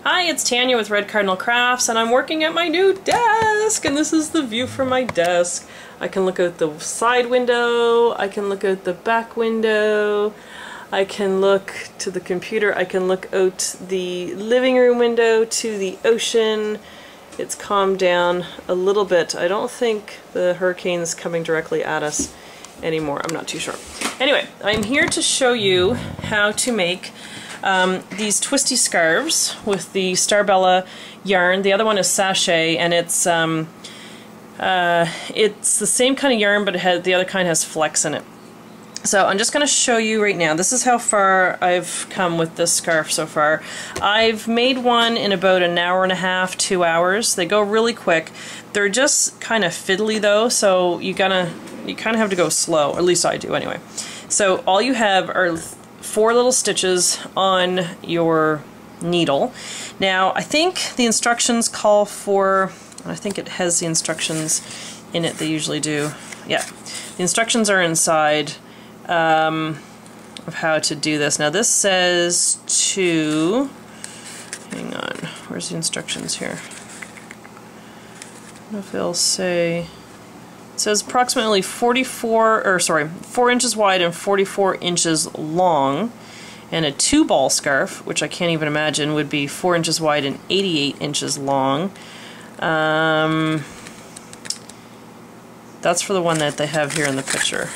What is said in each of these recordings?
Hi, it's Tanya with Red Cardinal Crafts, and I'm working at my new desk, and this is the view from my desk. I can look out the side window, I can look out the back window, I can look to the computer, I can look out the living room window to the ocean. It's calmed down a little bit. I don't think the hurricane's coming directly at us anymore. I'm not too sure. Anyway, I'm here to show you how to make these twisty scarves with the Starbella yarn. The other one is sachet, and it's the same kind of yarn, but the other kind has flex in it. So I'm just going to show you right now. This is how far I've come with this scarf so far. I've made one in about an hour and a half, 2 hours. They go really quick. They're just kind of fiddly though, so you kind of have to go slow, or at least I do anyway. So all you have are 4 little stitches on your needle. Now I think the instructions call for, I think it has the instructions in it, they usually do. Yeah, the instructions are inside of how to do this. Now this says to, hang on, where's the instructions here? I don't know if they'll say, it says approximately 4 inches wide and 44 inches long, and a 2-ball scarf, which I can't even imagine would be 4 inches wide and 88 inches long. That's for the one that they have here in the picture.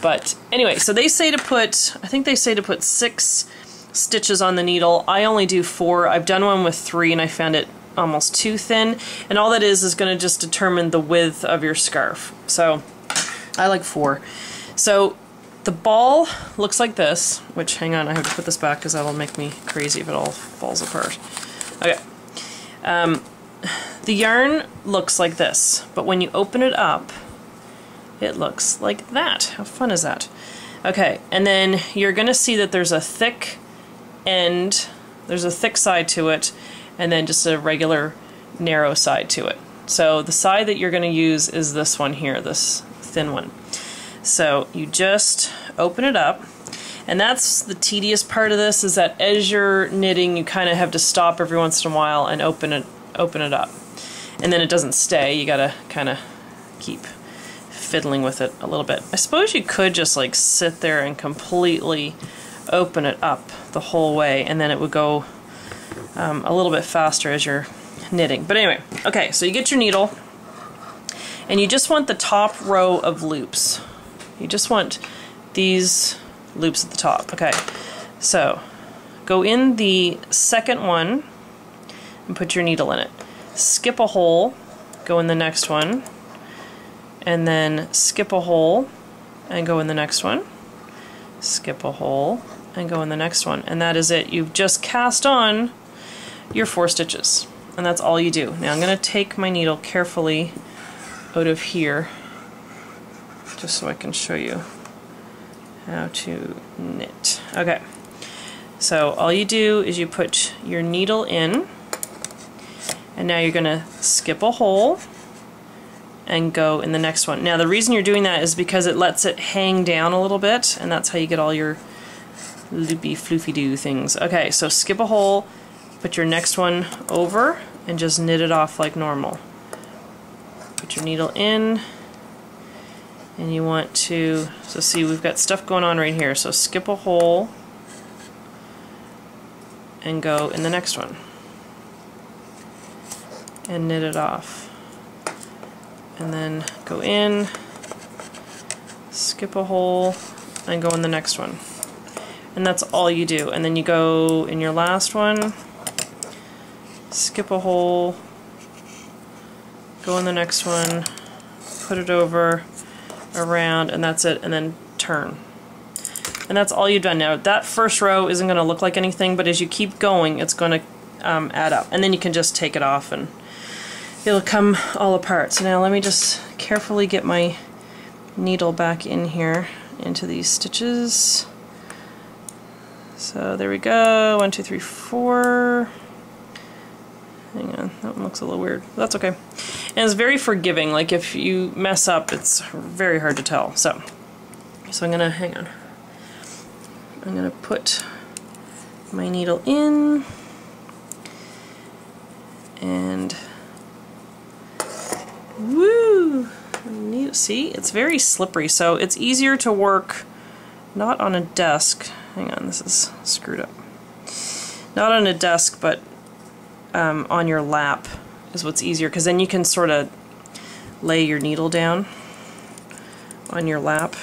But anyway, so they say to put, I think they say to put 6 stitches on the needle. I only do 4. I've done one with 3 and I found it almost too thin, and all that is going to just determine the width of your scarf. So I like 4. So the ball looks like this, which, hang on, I have to put this back because that'll make me crazy if it all falls apart. Okay. The yarn looks like this, but when you open it up, it looks like that. How fun is that? Okay, and then you're going to see that there's a thick end, there's a thick side to it, and then just a regular narrow side to it. So the side that you're going to use is this one here, this thin one. So you just open it up, and that's the tedious part of this, is that as you're knitting you kind of have to stop every once in a while and open it up. And then it doesn't stay, you gotta kind of keep fiddling with it a little bit. I suppose you could just like sit there and completely open it up the whole way, and then it would go a little bit faster as you're knitting. But anyway, okay, so you get your needle, and you just want the top row of loops. You just want these loops at the top. Okay, so go in the second one and put your needle in it. Skip a hole, go in the next one, and then skip a hole and go in the next one. Skip a hole and go in the next one. And that is it. You've just cast on your 4 stitches. And that's all you do. Now I'm going to take my needle carefully out of here just so I can show you how to knit. Okay, so all you do is you put your needle in, and now you're going to skip a hole and go in the next one. Now the reason you're doing that is because it lets it hang down a little bit, and that's how you get all your loopy floofy doo things. Okay, so skip a hole, put your next one over, and just knit it off like normal. Put your needle in, and you want to, so see, we've got stuff going on right here, so skip a hole and go in the next one and knit it off. And then go in, skip a hole, and go in the next one. And that's all you do. And then you go in your last one, skip a hole, go in the next one, put it over, around, and that's it, and then turn. And that's all you've done. Now that first row isn't going to look like anything, but as you keep going it's going to add up. And then you can just take it off and it'll come all apart. So now let me just carefully get my needle back in here into these stitches. So there we go, 1, 2, 3, 4. Hang on, that one looks a little weird. That's okay. And it's very forgiving, like if you mess up it's very hard to tell. So I'm gonna, hang on. I'm gonna put my needle in, And woo! See, it's very slippery, so it's easier to work not on a desk. Hang on, this is screwed up. Not on a desk, but on your lap is what's easier, because then you can sort of lay your needle down on your lap,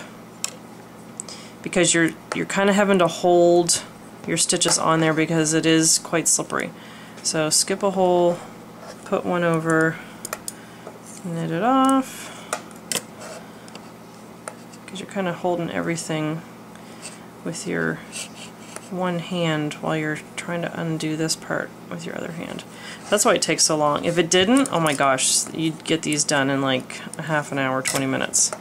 because you're kind of having to hold your stitches on there because it is quite slippery. So skip a hole, put one over, knit it off, because you're kind of holding everything with your one hand while you're trying to undo this part with your other hand. That's why it takes so long. If it didn't, oh my gosh, you'd get these done in like a half an hour, 20 minutes.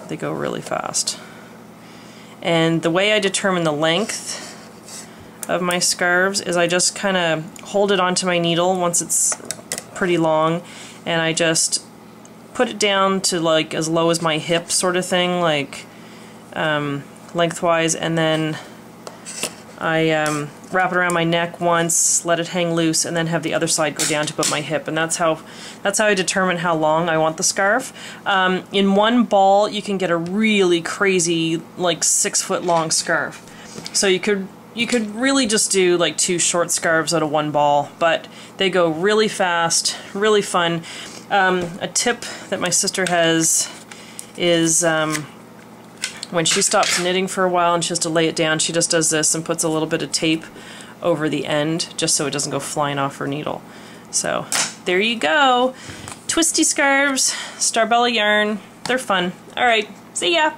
They go really fast. And the way I determine the length of my scarves is I just kind of hold it onto my needle once it's pretty long, and I just put it down to like as low as my hip sort of thing, like lengthwise, and then I wrap it around my neck once, let it hang loose, and then have the other side go down to put my hip, and that's how I determine how long I want the scarf. In one ball, you can get a really crazy, like 6-foot long scarf. So you could really just do like 2 short scarves out of one ball, but they go really fast, really fun. A tip that my sister has is when she stops knitting for a while and she has to lay it down, she just does this and puts a little bit of tape over the end just so it doesn't go flying off her needle. So there you go. Twisty scarves, Starbella yarn. They're fun. Alright, see ya!